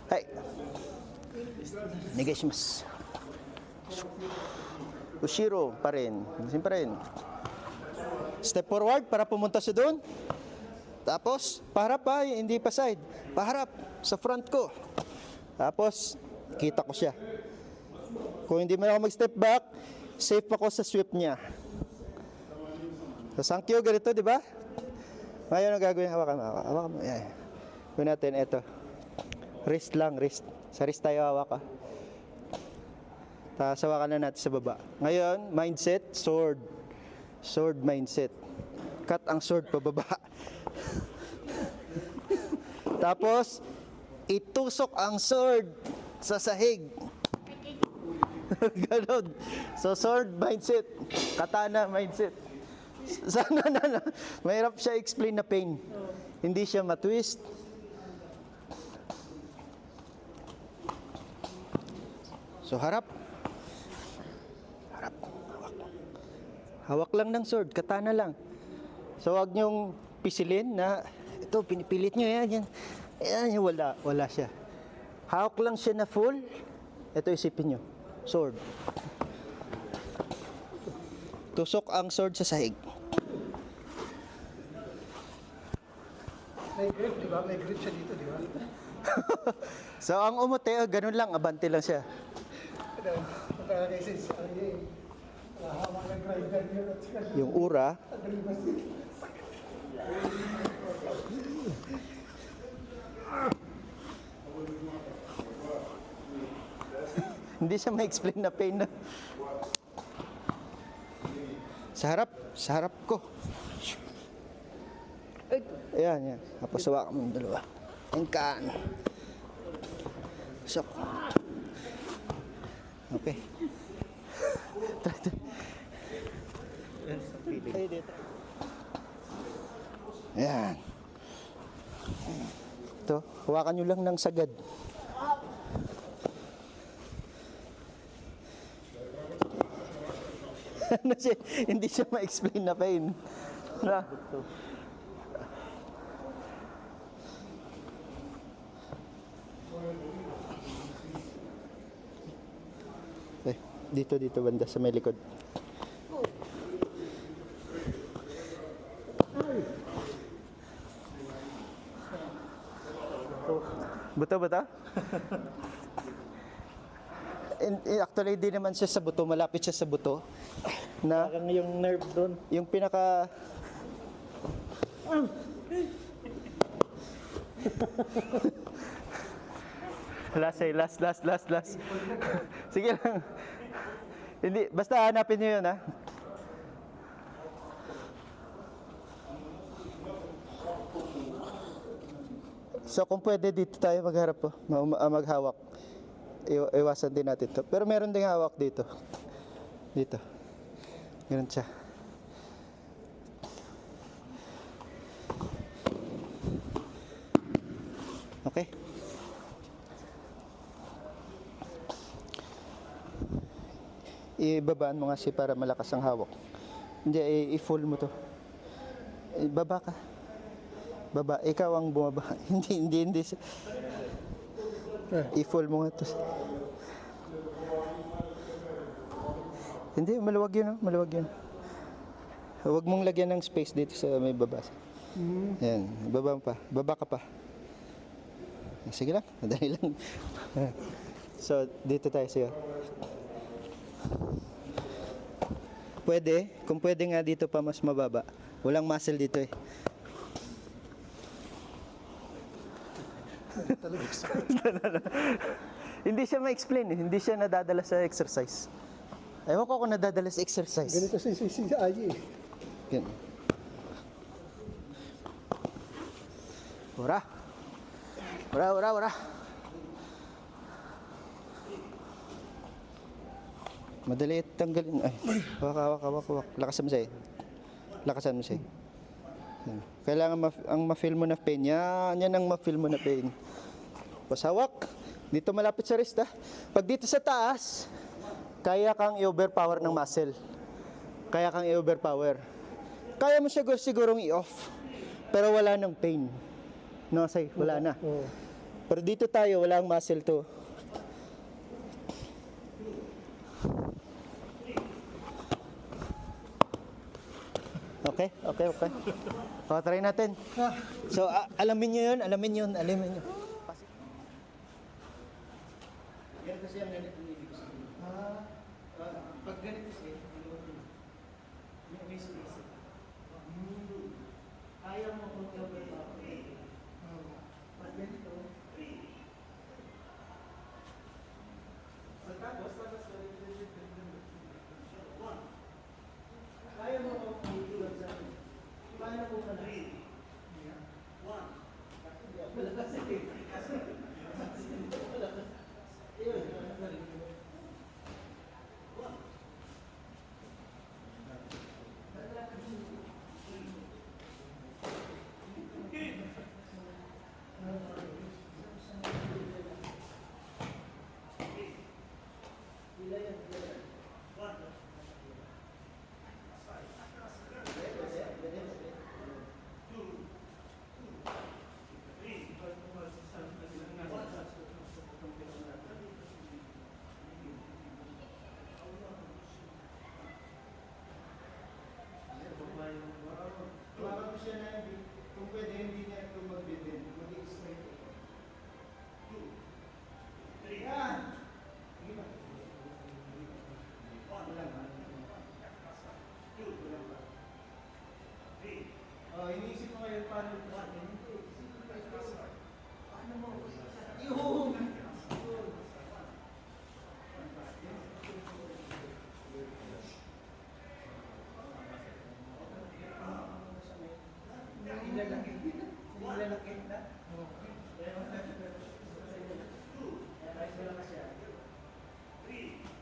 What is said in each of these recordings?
はい。お願いします。Ushiro pa rin. Alisin pa rin. Step forward para pumunta siya doon. Tapos, paharap pa, hindi pa side. Paharap, sa front ko. Tapos, kita ko siya. Kung hindi man ako mag-step back, safe ako sa sweep niya. So, Sankyo, ganito, di ba? Ngayon ang gagawin, hawakan mo. Yan. Gawin natin, ito. Wrist lang, wrist. Sa wrist tayo hawak, Tapos hawakan na natin sa baba. Ngayon, mindset, sword. Sword mindset. Cut ang sword pababa. Tapos, itusok ang sword sa sahig. Ganon. So, sword mindset. Katana mindset. Sana na. Mahirap siya explain na pain. Hindi siya matwist. So, harap. Harap. Hawak lang ng sword. Katana lang. So, wag niyong pisilin na ito, pinipilit niyo yan. Yan, wala siya. Hawak lang siya na full. Ito, isipin niyo. Sword. Tusok ang sword sa sahig. May grip, di ba? May grip siya dito, di ba? So, ang umuti, ganun lang. Abante lang siya. Kaya kasi, hawak ng grinder yun at saka Yung ura. Hindi siya ma-explain na pain na. Sa harap ko. Ayan. Tapos hawakan mo yung dalawa. Engkan. Sok. Okay. Ayan. Ito, hawakan nyo lang ng sagad. Hindi siya ma-explain na pain. Na? Dito banda sa may likod. Buto? Actually, di naman siya sa buto. Malapit siya sa buto. Na parang yung nerve doon. yung pinaka... Last. Sige lang. Hindi, basta hanapin niyo yun, So kung pwede dito tayo magharap po, maghawak. Iwasan din natin to. Pero meron ding hawak dito. Dito. Ganun siya. Okay. Ibabaan mo kasi para malakas ang hawak. Hindi, i-full mo to. Baba ka. Baba, ikaw ang bumaba. Hindi. I-full mo nga to. Hindi, maluwag yun. Huwag mong lagyan ng space dito sa may baba. Yan, baba pa. Baba ka pa. Sige lang, madali lang. So, dito tayo siya. Pwede, kung pwede nga dito pa mas mababa. Walang muscle dito Hindi siya ma-explain Hindi siya nadadala sa exercise. Ewan ko kung nadadala sa exercise. Ganito si Ayi. Ganun. Ura. Madali tanggalin. Ay, hawak. Lakasan mo siya. Kailangan ang ma-feel mo na pain. Yan ang ma-feel mo na pain. Pasawak. Dito malapit sa wrist Pag dito sa taas, kaya kang i-overpower ng muscle. Kaya mo sigurong i-off. Pero wala ng pain. No, say, wala na. Pero dito tayo, walang muscle to. Okay, okay, okay. O, try natin. So, alamin nyo yun, alamin nyo, alamin nyo. Yan kasi ang ganito ni ibig sabihin. Pag ganito siya, may space. Kaya mo kung cover pa ako. Pag ganito, tapos kaya mo kung tulad sa akin. Paano ko ka na? Wala kasi. Parang ko siya na kung pwede hindi niya ito magbibin, mag-i-straight ito. 2, 3, yan! Sige ba? 1, wala ba? 2, wala ba? 3. Oh, iniisip ko ngayon paano ito sa akin. Paano mo? Yung! Ilalakit na.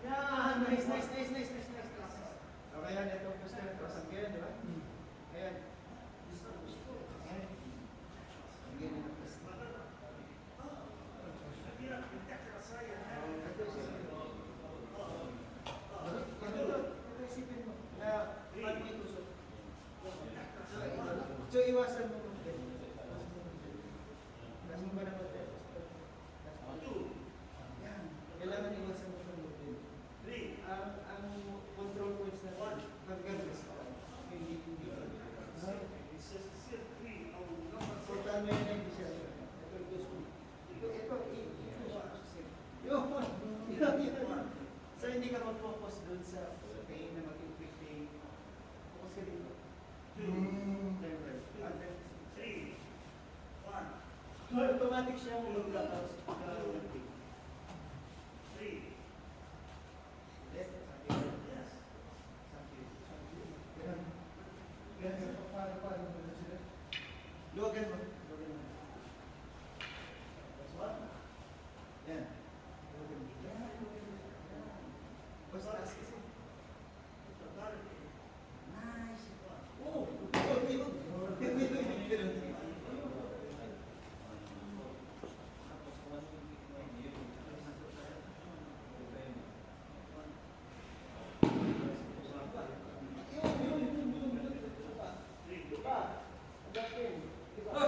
Yan! Nice, nice, nice, nice, nice, nice. Okay yan, ito gusto nyo. Pasang ganyan, di ba? Ayan. Ayan. Sige nyo. Ito isipin mo. Paano may tusok? So, iwasan mo. Nasa ba naman tayo? Yan. Kailangan iwasan mo ng movement. Ang control points na pag-gagas ka. Hindi. So, tama yun na hindi siya. Ito. Yun. So, hindi ka mag-focus dun sa pain na mag-inflict pain. Focus ka dito. 3, 1. Automatic siya yung mag-block out. 3. Yes. Yes. Paano mo na sila? Luwagan mo. That's one. Yan. Luwagan mo. Basta taas kasi. Nice. Oh! Diba?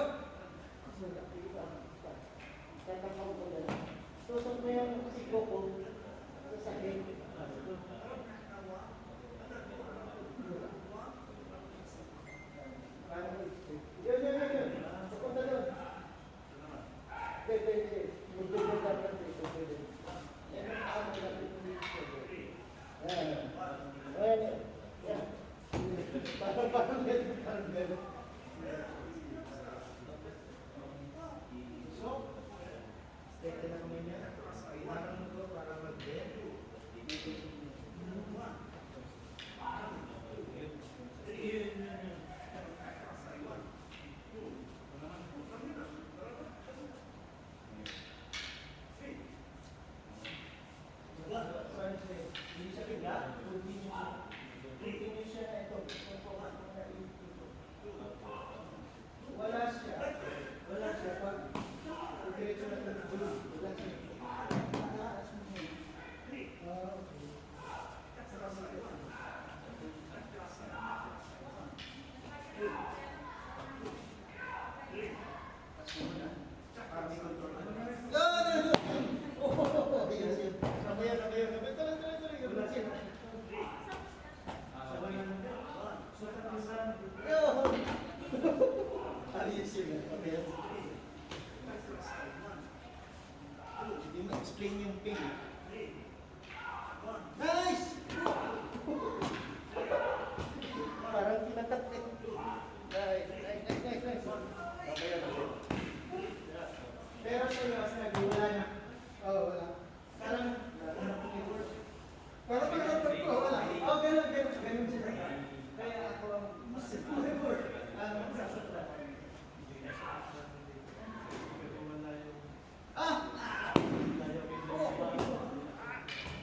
Hindi mo explain yung pain. Nice! Parang pinatapit. Nice. Okay na ba? Pero sa iyo, as nag-iwala na. Oo, wala. Parang, Para pag dapat ko, wala. oh, ganun siya. Kaya ako, mas sasakta. Ah!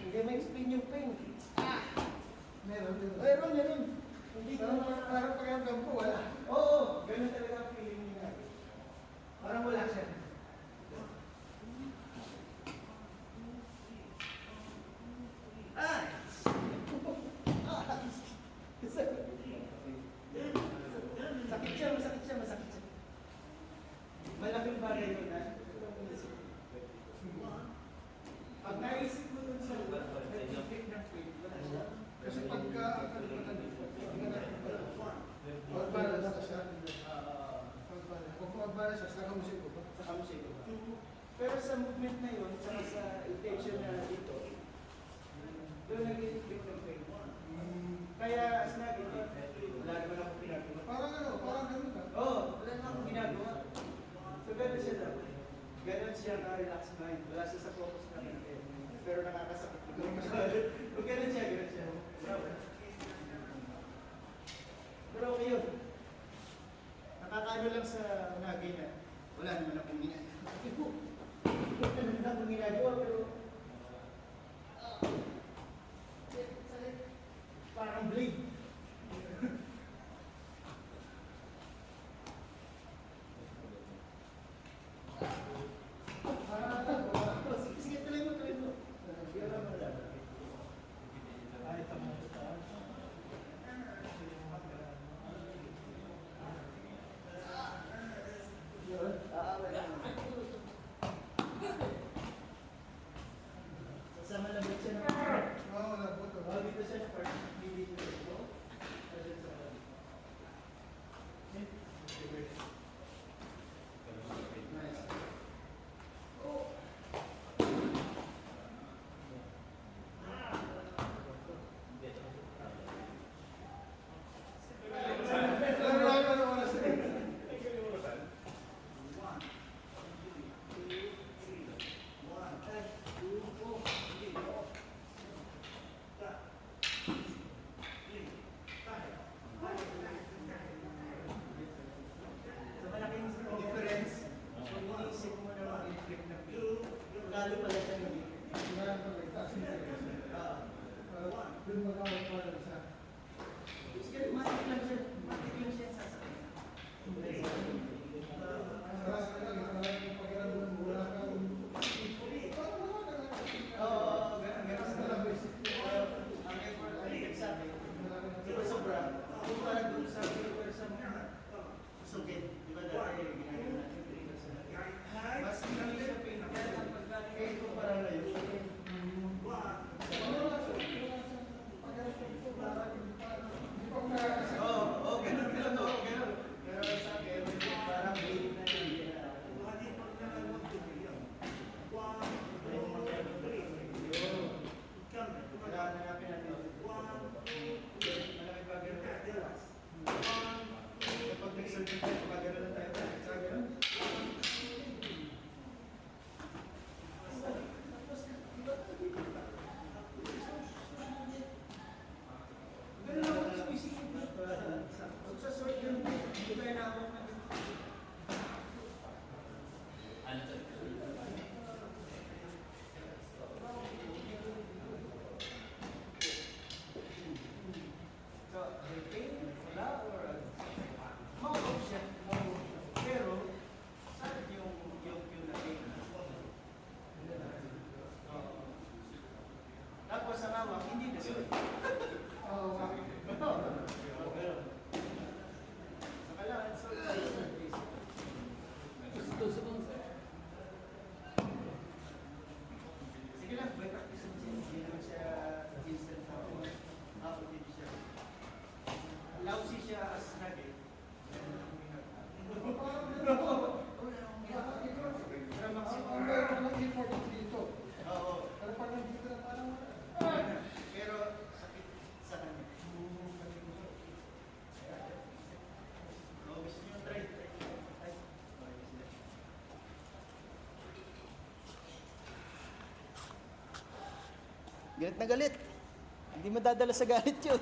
Hindi ma-explain yung pain. Meron. Meron. Hindi ko Parang pakiramdam ko, wala. Oo, ganun talaga ang feeling niya. Parang wala siya. Ah! Masakit siya. Malaking bagay yun na. Pag naisip mo dun sa nag-pick ng faith, wala siya. Kasi pagka, pag-balance siya. Kung pag-balance siya, saka musik ko. Sa kamusik. Pero sa movement na yun, sa intention na dito, doon nag-pick ng faith. Kaya sinabi, wala naman ako pinagawa. Parang ganun ka. Oo, wala naman akong ginagawa. So gano'n siya daw. Gano'n siya na-relax mind. Wala siya sa focus na natin. Pero nakakasakit. Kung gano'n siya. Bravo. Pero okay yun. Nakakaano lang sa nagay na wala naman akong ginagawa. Wala naman akong ginagawa, pero parang blade. Sige, tuloy mo. Bira mo lang. Sasama lang ba siya ng Oo, wala po ito. dito siya ng part. Dito ito. Nice. Ano oras eh? So malaking difference kung iniisip mo na mag-inflict ng pain. Lalo pala siya hindi. Wala pa rin. Taas yung interest. Doon magkawag pa rin siya. Matik lang siya sasakit. Parang pakiramdam mo, wala kang... Oo, ganun sa ang effort ay nagsabi. Pero sobra. Kung parang doon sa mga sugit, di ba dati ginagawa natin mas hindi siya pain. Kaya ang paggaling kayo kung parang ngayon. Oo, ganun. Pero sa akin, parang bleeding na yun. Kailangan hanapin natin. Malaking bagay na tayo. Kapag nag-surgeon tayo, pagkagano lang tayo. Sa ganun. Ganun lang ako sa isip. Sa surgeon, hindi tayo nakawag na. So, pain, wala, or mawag siya. Pero, saan yung na pain? Tapos ang hawak, hindi na siya. Oo, bakit? Sa kailangan, so, sige lang, may practice din siya. Hindi naman siya instant hapon din siya. Lousy siya as nugget. Parang Galit na galit. Hindi madadala sa galit yun.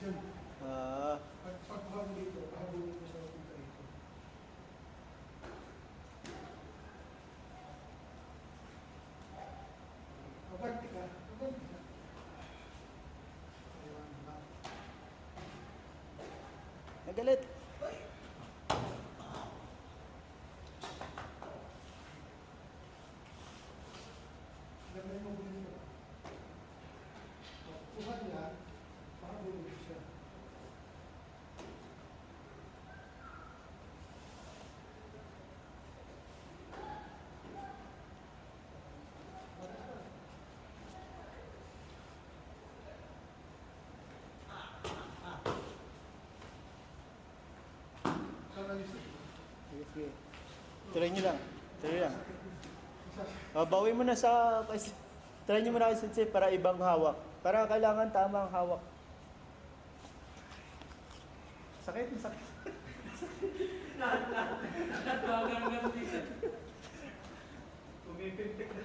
Diyan. Ah, Pag dito, pahabulin ko sa punta ito. Mabanti ka. Mabanti ka. Ayan, na. nagalit. Lagay mo dito. Kuha niya, pahabulin ko siya. Sige, sige. Try nyo lang. Try lang. Bawi mo na sa... Try nyo muna kay Sensei para ibang hawak. Para kailangan tama ang hawak. Sakit, sakit. Pumipintik na.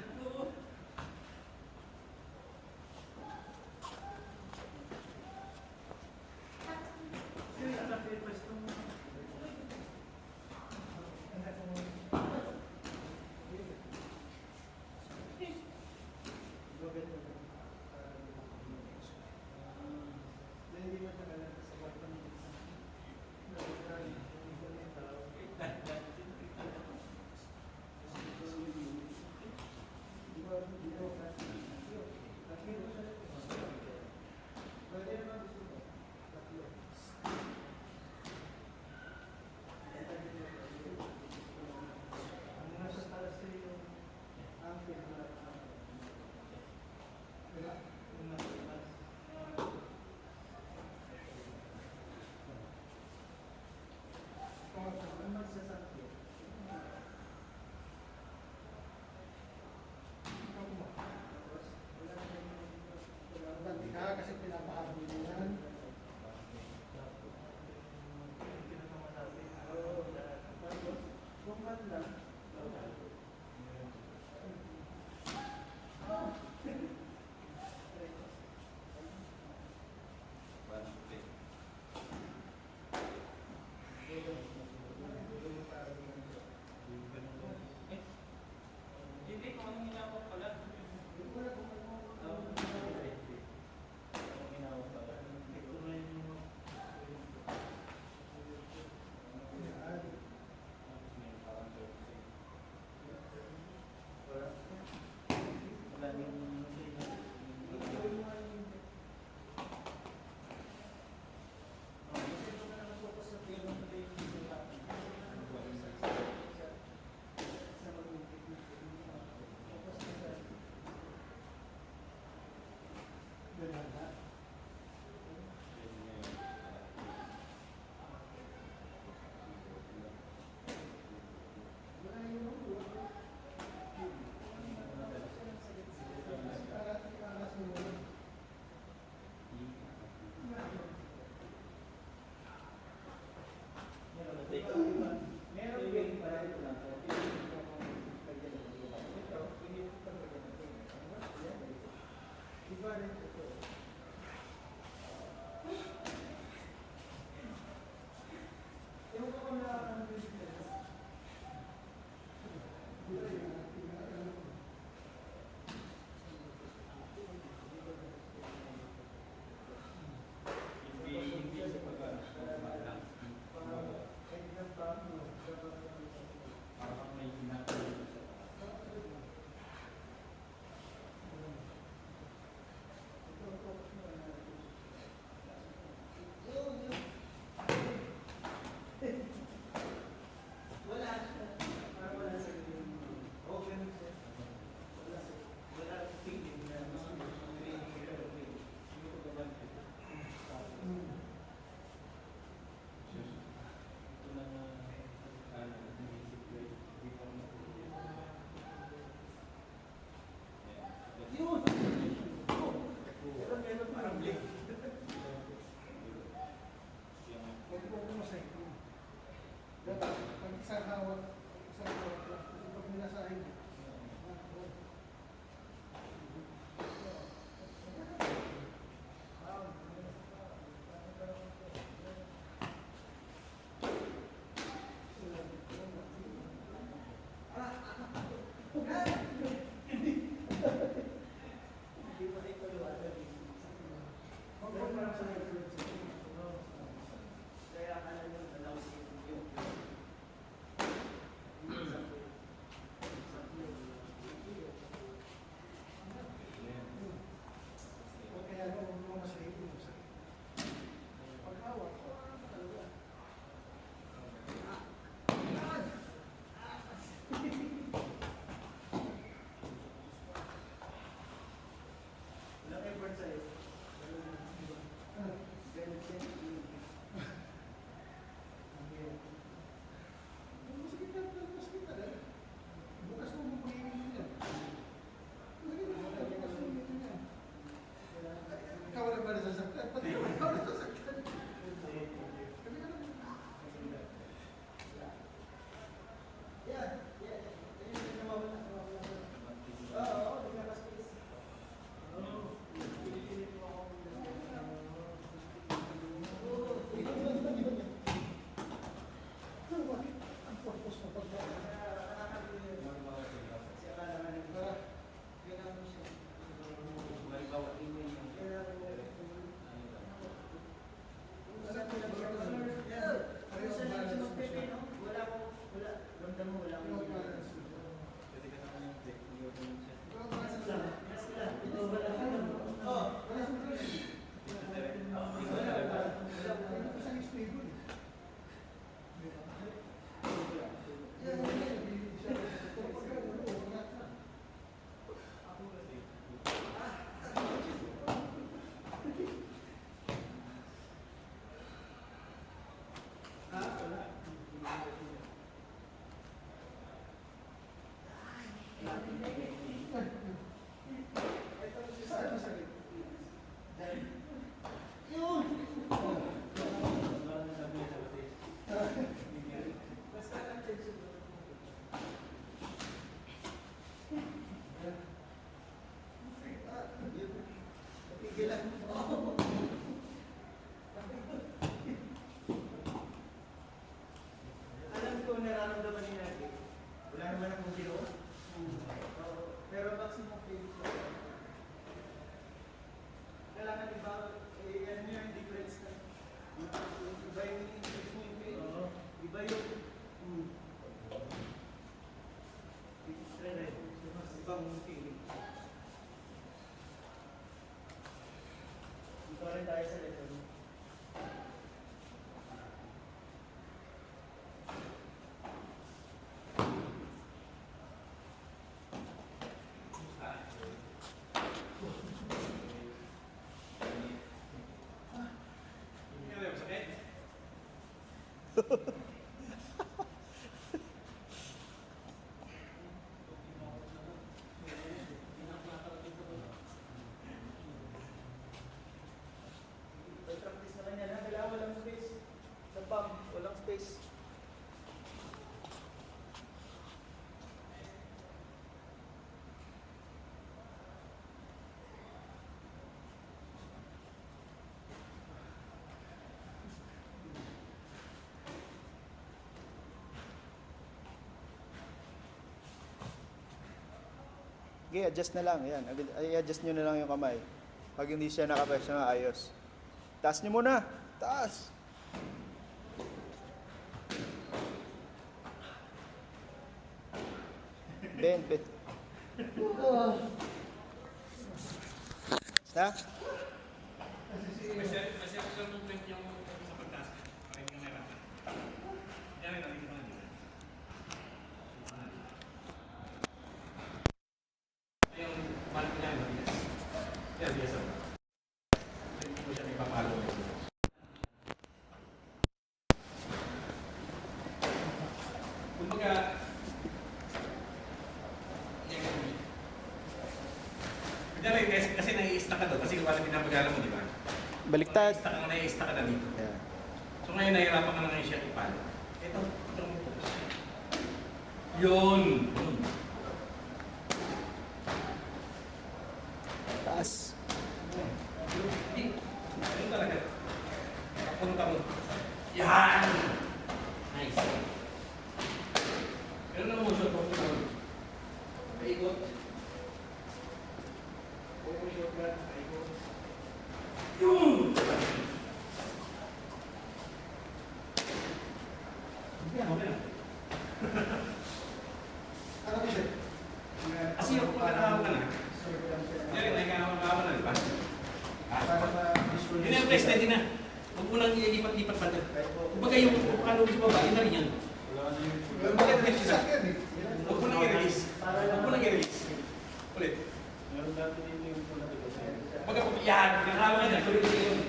Practice na kanya na. Kailangan walang space. Sa pump, walang space. Okay, adjust na lang. Yan. I-adjust nyo na lang yung kamay. Pag hindi siya nakapwesto na ayos. Taas nyo muna. Taas. Ben, Ben. Basta? Masya movement yung sa pagtaas. Pakay yung camera. Yan ay nakikita na dito. Yung balik niya, matigas. Yan, biasa. Hindi mo siya ipapalo. Kumbaga, kunyari, kasi nai-stack ka doon, kasi wala pinapagala mo, di ba? Baliktad. Nai-stack ka na dito. Yeah. So ngayon, nahihirapan ka na ngayon siya ipalo. Ito, itong focus. Yun! Taas. Yun talaga. Papunta mo. Yan! Nice. Ganun ang motion, papunta mo. Paikot. Paikot ka, paikot. Yun! Okay lang. Ano ko siya? Kasi yung pagkakawa ka na, yan rin, nagkakawa na, di ba? Para ma-visual. Yun yung steady na. Huwag mo lang ilipat-lipat pa doon. Kumbaga yung paano sa baba, yun na rin yan. Sakyan eh. Huwag mo lang i-release. Huwag mo lang i-release. Ulit. Kumbaga, yan, nakawa na. Tuloy ko yun.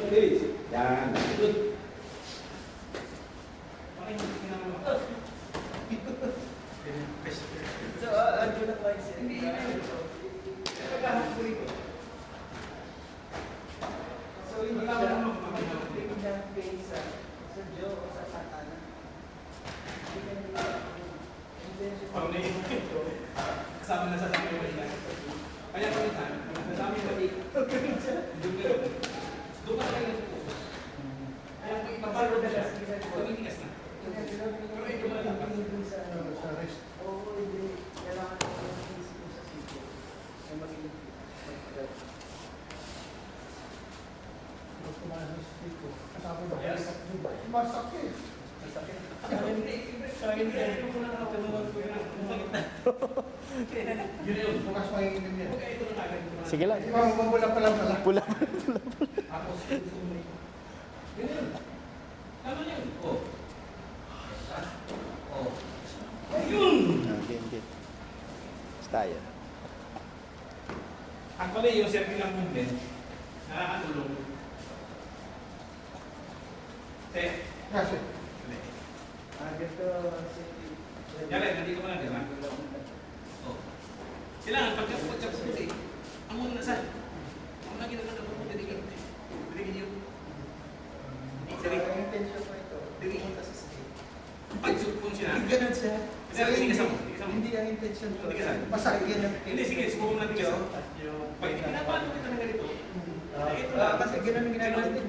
Release. Yan. Good. Bakit hindi kinama mo? So, ano na ba siya? Hindi. Pagkakahuli ko. So, hindi siya pinang pain sa jaw o sa katana. Hindi ka nila Pag kasama na sa sabi mo ilan. Kaya kung minsan, nasasabi mo doon ka tayo nag-focus. Kaya kung ipapalo na siya, tumitigas na. Pero ito na dapat. Sa rest. Oo, hindi. Kailangan ko yung isip mo sa sitio. Ay maging magpagal. Pag tumalas dito, kasama ba? Yes. Masakit. Masakit. Sa akin, ito ko lang ako tinunod ko yun. Masakit na. Yun yun. Bukas mahingin niya. Okay, ito na agad. Sige lang. Di ba, mabula pa lang pala. Pula. Tapos, yun yun. Tama yun. Oh. Oh. Yun! Hindi. Style. Actually, yung circular movement, nakakatulong. Kasi, Yan rin, nandito ka lang, di ba? Oh. Kailangan, pagka puti, ang muna na saan? Ang lagi na lang puti, di ka. Dili yun. Sari. Ang intention mo ito. Dili. Pumunta sa state. Pag supong siya. Ganun siya. Hindi, hindi kasama. Hindi kasama. Hindi ang intention ko. Hindi kasama. Masakit yan ang Hindi, sige, subukan natin kasi. Pag pinapalo kita ng ganito, ito lang. Kasi ganun ang ginagawa natin.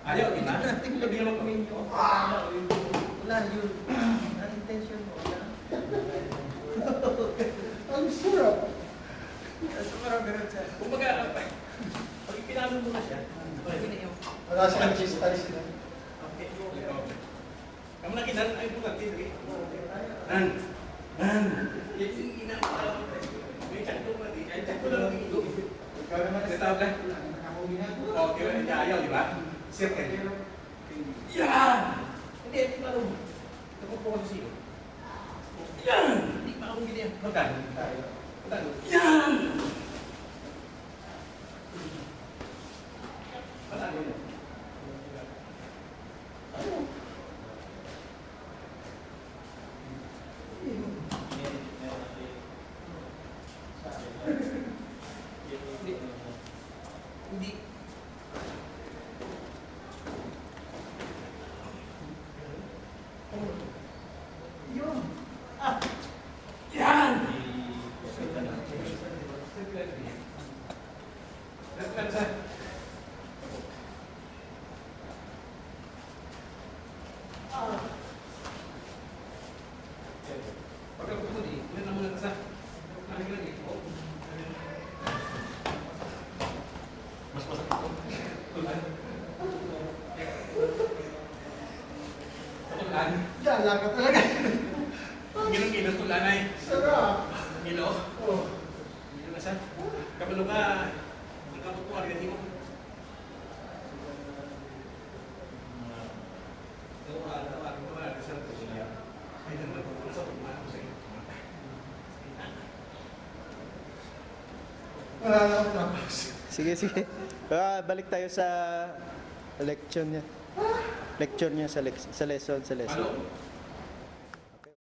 Ayaw, di ba? Hindi naman kami yung wala yun. Ang intention mo. Wala. ang sarap. So parang ganun siya. Kumbaga, pag pinalo mo na siya, pwede na yung Wala siyang cheese talis na. okay. Kamu na kinan, ay bukan, sige. Nan. Nan. Yung inakala mo, may canto pa, di. Ay, canto lang dito. Ikaw naman, Tawag ka? nakahuli na. Okay, ayaw, di ba? Circle. Yan! Hindi, hindi pa rin. Nakupo ko sa silo. Yan! Hindi pa akong ganyan. Magkano? Magkano? Yan! Magkano yun? Tulan. Dala ka talaga. Gino tulan ay. Sarap. Gino. Oh. Gino na sa. Kapalo ka. Ikaw po ang ganito mo. Tapos. Sige, sige. Balik tayo sa lecture niya. Lecture niya sa lesson, sa lesson. Ano?